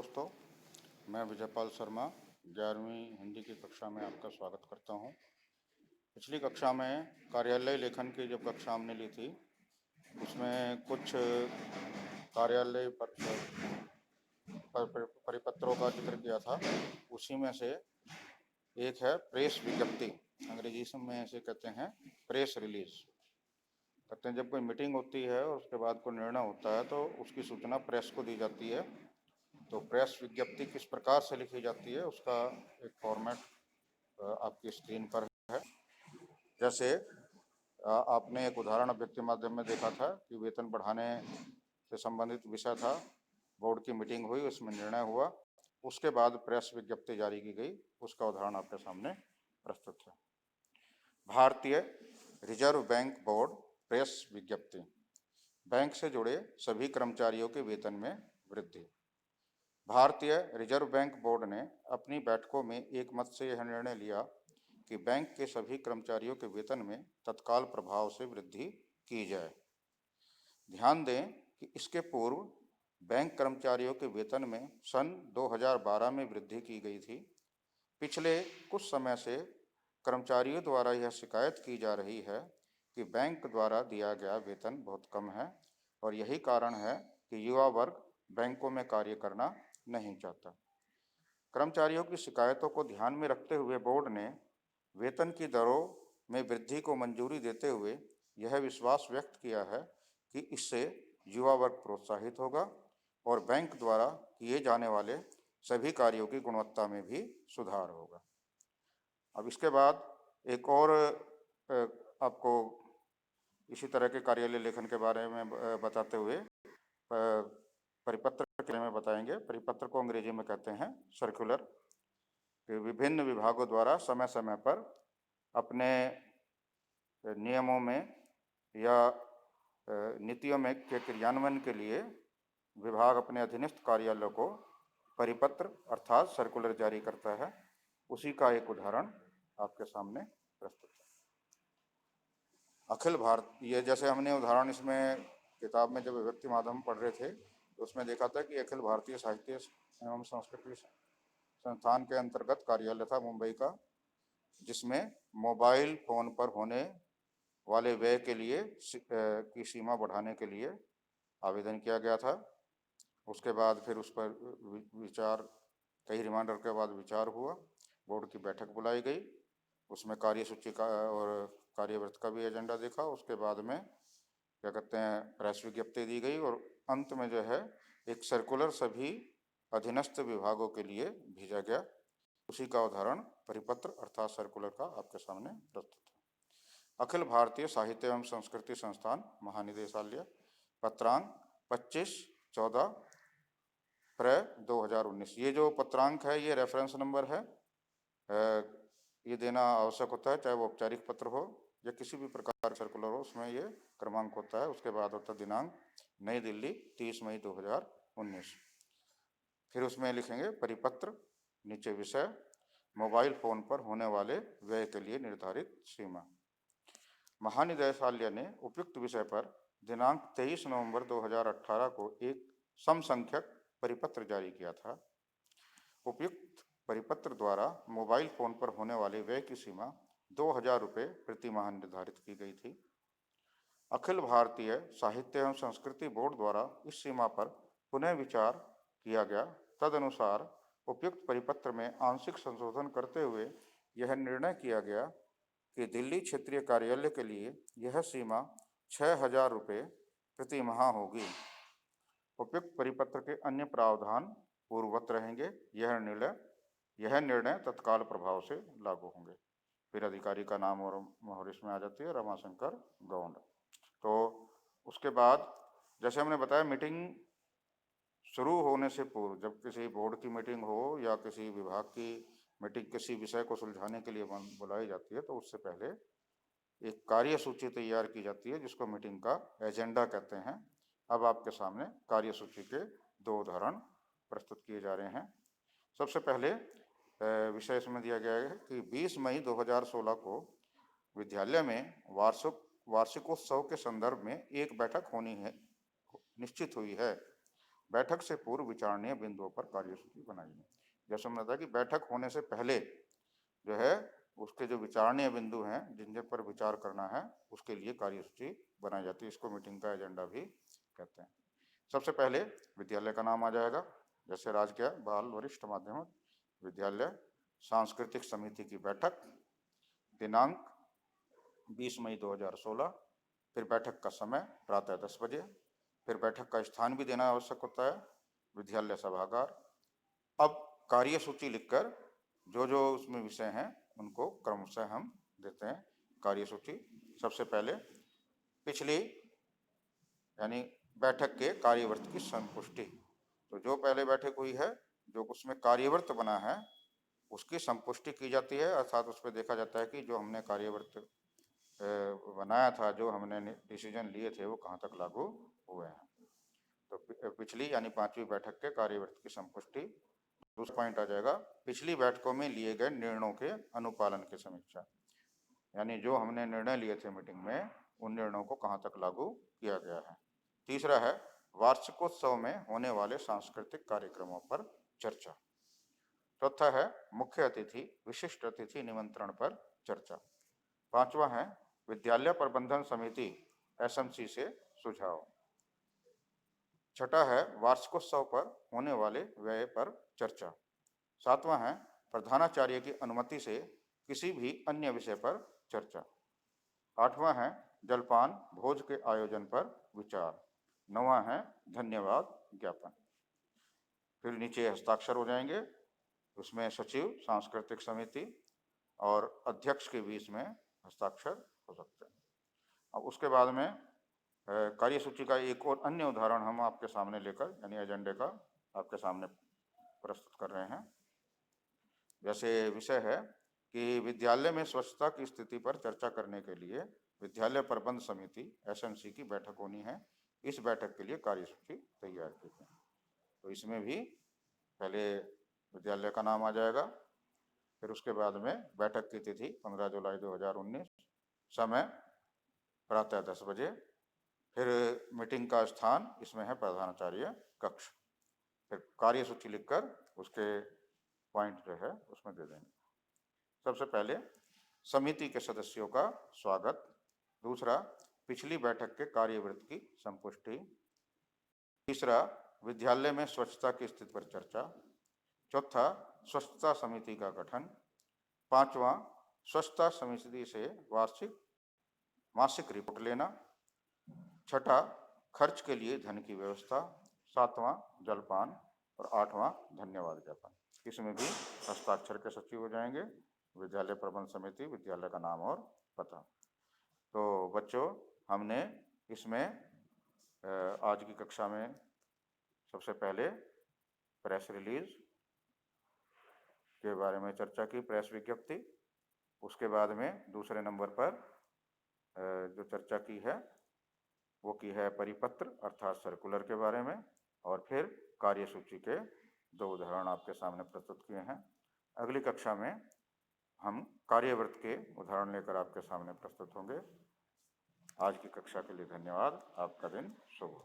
दोस्तों, मैं विजयपाल शर्मा 11वीं हिंदी की कक्षा में आपका स्वागत करता हूं। पिछली कक्षा में कार्यालय लेखन की जब कक्षा हमने ली थी, उसमें कुछ कार्यालय परिपत्रों का जिक्र किया था। उसी में से एक है प्रेस विज्ञप्ति, अंग्रेजी में इसे कहते हैं प्रेस रिलीज। कहते हैं जब कोई मीटिंग होती है और उसके बाद कोई निर्णय होता है तो उसकी सूचना प्रेस को दी जाती है। तो प्रेस विज्ञप्ति किस प्रकार से लिखी जाती है उसका एक फॉर्मेट आपकी स्क्रीन पर है। जैसे आपने एक उदाहरण अभिव्यक्ति माध्यम में देखा था कि वेतन बढ़ाने से संबंधित विषय था, बोर्ड की मीटिंग हुई, उसमें निर्णय हुआ, उसके बाद प्रेस विज्ञप्ति जारी की गई, उसका उदाहरण आपके सामने प्रस्तुत है। भारतीय रिजर्व बैंक बोर्ड प्रेस विज्ञप्ति। बैंक से जुड़े सभी कर्मचारियों के वेतन में वृद्धि। भारतीय रिजर्व बैंक बोर्ड ने अपनी बैठकों में एक मत से यह निर्णय लिया कि बैंक के सभी कर्मचारियों के वेतन में तत्काल प्रभाव से वृद्धि की जाए। ध्यान दें कि इसके पूर्व बैंक कर्मचारियों के वेतन में सन 2012 में वृद्धि की गई थी। पिछले कुछ समय से कर्मचारियों द्वारा यह शिकायत की जा रही है कि बैंक द्वारा दिया गया वेतन बहुत कम है और यही कारण है कि युवा वर्ग बैंकों में कार्य करना नहीं चाहता। कर्मचारियों की शिकायतों को ध्यान में रखते हुए बोर्ड ने वेतन की दरों में वृद्धि को मंजूरी देते हुए यह विश्वास व्यक्त किया है कि इससे युवा वर्ग प्रोत्साहित होगा और बैंक द्वारा किए जाने वाले सभी कार्यों की गुणवत्ता में भी सुधार होगा। अब इसके बाद एक और आपको इसी तरह के कार्यालय लेखन के बारे में बताते हुए परिपत्र के बारे में बताएंगे। परिपत्र को अंग्रेजी में कहते हैं सर्कुलर। विभिन्न विभागों द्वारा समय समय पर अपने नियमों में या नीतियों में के क्रियान्वयन के लिए विभाग अपने अधीनस्थ कार्यालयों को परिपत्र अर्थात सर्कुलर जारी करता है। उसी का एक उदाहरण आपके सामने प्रस्तुत है। अखिल भारत, ये जैसे हमने उदाहरण इसमें किताब में जब अभिव्यक्ति माध्यम पढ़ रहे थे तो उसमें देखा था कि अखिल भारतीय साहित्य एवं संस्कृति संस्थान के अंतर्गत कार्यालय था मुंबई का, जिसमें मोबाइल फोन पर होने वाले व्यय के लिए की सीमा बढ़ाने के लिए आवेदन किया गया था। उसके बाद फिर उस पर विचार, कई रिमाइंडर के बाद विचार हुआ, बोर्ड की बैठक बुलाई गई, उसमें कार्यसूची का और कार्यवृत्त का भी एजेंडा देखा। उसके बाद में क्या कहते हैं प्रेस विज्ञप्ति दी गई और अंत में जो है एक सर्कुलर सभी अधीनस्थ विभागों के लिए भेजा गया। उसी का उदाहरण परिपत्र अर्थात सर्कुलर का आपके सामने प्रस्तुत है। अखिल भारतीय साहित्य एवं संस्कृति संस्थान महानिदेशालय, पत्रांक 25/14 2019। ये जो पत्रांक है ये रेफरेंस नंबर है, ये देना आवश्यक होता है, चाहे वो औपचारिक पत्र हो या किसी भी प्रकार सर्कुलर हो, उसमें ये क्रमांक होता है। उसके बाद होता है दिनांक, नई दिल्ली 30 मई 2019। फिर उसमें लिखेंगे परिपत्र, नीचे विषय, मोबाइल फोन पर होने वाले व्यय के लिए निर्धारित सीमा। महानिदेशालय ने उपयुक्त विषय पर दिनांक 23 नवंबर 2018 को एक समसंख्यक परिपत्र जारी किया था। उपयुक्त परिपत्र द्वारा मोबाइल फोन पर होने वाले व्यय की सीमा 2000 रुपये प्रति माह निर्धारित की गई थी। अखिल भारतीय साहित्य एवं संस्कृति बोर्ड द्वारा इस सीमा पर पुनः विचार किया गया। तदनुसार उपयुक्त परिपत्र में आंशिक संशोधन करते हुए यह निर्णय किया गया कि दिल्ली क्षेत्रीय कार्यालय के लिए यह सीमा 6000 रुपये प्रति माह होगी। उपयुक्त परिपत्र के अन्य प्रावधान पूर्ववत रहेंगे। यह निर्णय तत्काल प्रभाव से लागू होंगे। फिर अधिकारी का नाम और मोहर इसमें आ जाती है, रमाशंकर गौंड। तो उसके बाद जैसे हमने बताया, मीटिंग शुरू होने से पूर्व, जब किसी बोर्ड की मीटिंग हो या किसी विभाग की मीटिंग किसी विषय को सुलझाने के लिए बुलाई जाती है, तो उससे पहले एक कार्यसूची तैयार की जाती है जिसको मीटिंग का एजेंडा कहते हैं। अब आपके सामने कार्यसूची के 2 उदाहरण प्रस्तुत किए जा रहे हैं। सबसे पहले विषय इसमें दिया गया है कि 20 मई 2016 को विद्यालय में वार्षिकोत्सव के संदर्भ में एक बैठक होनी है, निश्चित हुई है। बैठक से पूर्व विचारणीय बिंदुओं पर कार्यसूची बनाइए। जैसे हमने बताया कि बैठक होने से पहले जो है उसके जो विचारणीय बिंदु हैं जिन पर विचार करना है उसके लिए कार्यसूची बनाई जाती है। इसको मीटिंग का एजेंडा भी कहते हैं। सबसे पहले विद्यालय का नाम आ जाएगा, जैसे राजकीय बाल वरिष्ठ माध्यमिक विद्यालय सांस्कृतिक समिति की बैठक, दिनांक 20 मई 2016। फिर बैठक का समय प्रातः 10 बजे। फिर बैठक का स्थान भी देना आवश्यक होता है, विद्यालय सभागार। अब कार्यसूची लिखकर जो जो उसमें विषय हैं उनको क्रमशः हम देते हैं कार्यसूची। सबसे पहले पिछली यानी बैठक के कार्यवृत्त की संपुष्टि। तो जो पहले बैठक हुई है जो उसमें कार्यवृत्त बना है उसकी संपुष्टि की जाती है, अर्थात उस पर देखा जाता है कि जो हमने कार्यवृत्त बनाया था, जो हमने डिसीजन लिए थे वो कहाँ तक लागू हुए हैं। तो पिछली यानी 5वीं बैठक के कार्यवृत्त की संपुष्टि। दूसरा पॉइंट आ जाएगा पिछली बैठकों में लिए गए निर्णयों के अनुपालन की समीक्षा, यानी जो हमने निर्णय लिए थे मीटिंग में उन निर्णयों को कहाँ तक लागू किया गया है। तीसरा है वार्षिकोत्सव में होने वाले सांस्कृतिक कार्यक्रमों पर चर्चा। चौथा है मुख्य अतिथि विशिष्ट अतिथि निमंत्रण पर चर्चा। पांचवा है विद्यालय प्रबंधन समिति एसएमसी से सुझाव। छठा है वार्षिकोत्सव पर होने वाले व्यय पर चर्चा। सातवां है प्रधानाचार्य की अनुमति से किसी भी अन्य विषय पर चर्चा। आठवां है जलपान भोज के आयोजन पर विचार। नौवां है धन्यवाद ज्ञापन। फिर नीचे हस्ताक्षर हो जाएंगे, उसमें सचिव सांस्कृतिक समिति और अध्यक्ष के बीच में हस्ताक्षर हो सकते हैं। अब उसके बाद में कार्यसूची का एक और अन्य उदाहरण हम आपके सामने लेकर यानी एजेंडे का आपके सामने प्रस्तुत कर रहे हैं। जैसे विषय है कि विद्यालय में स्वच्छता की स्थिति पर चर्चा करने के लिए विद्यालय प्रबंध समिति एसएमसी की बैठक होनी है। इस बैठक के लिए कार्यसूची तैयार की है। तो इसमें भी पहले विद्यालय का नाम आ जाएगा, फिर उसके बाद में बैठक की तिथि 15 जुलाई 2019, समय प्रातः 10 बजे। फिर मीटिंग का स्थान इसमें है प्रधानाचार्य कक्ष। फिर कार्यसूची लिखकर उसके पॉइंट जो है उसमें दे देंगे। सबसे पहले समिति के सदस्यों का स्वागत। दूसरा पिछली बैठक के कार्यवृत्त की संपुष्टि। तीसरा विद्यालय में स्वच्छता की स्थिति पर चर्चा। चौथा स्वच्छता समिति का गठन। पांचवा स्वच्छता समिति से मासिक रिपोर्ट लेना। छठा खर्च के लिए धन की व्यवस्था। सातवां जलपान और आठवां धन्यवाद ज्ञापन। इसमें भी हस्ताक्षर के सचिव हो जाएंगे, विद्यालय प्रबंध समिति, विद्यालय का नाम और पता। तो बच्चों हमने इसमें आज की कक्षा में सबसे पहले प्रेस रिलीज के बारे में चर्चा की, प्रेस विज्ञप्ति। उसके बाद में दूसरे नंबर पर जो चर्चा की है वो की है परिपत्र अर्थात सर्कुलर के बारे में, और फिर कार्यसूची के 2 उदाहरण आपके सामने प्रस्तुत किए हैं। अगली कक्षा में हम कार्यवृत्त के उदाहरण लेकर आपके सामने प्रस्तुत होंगे। आज की कक्षा के लिए धन्यवाद। आपका दिन शुभ हो।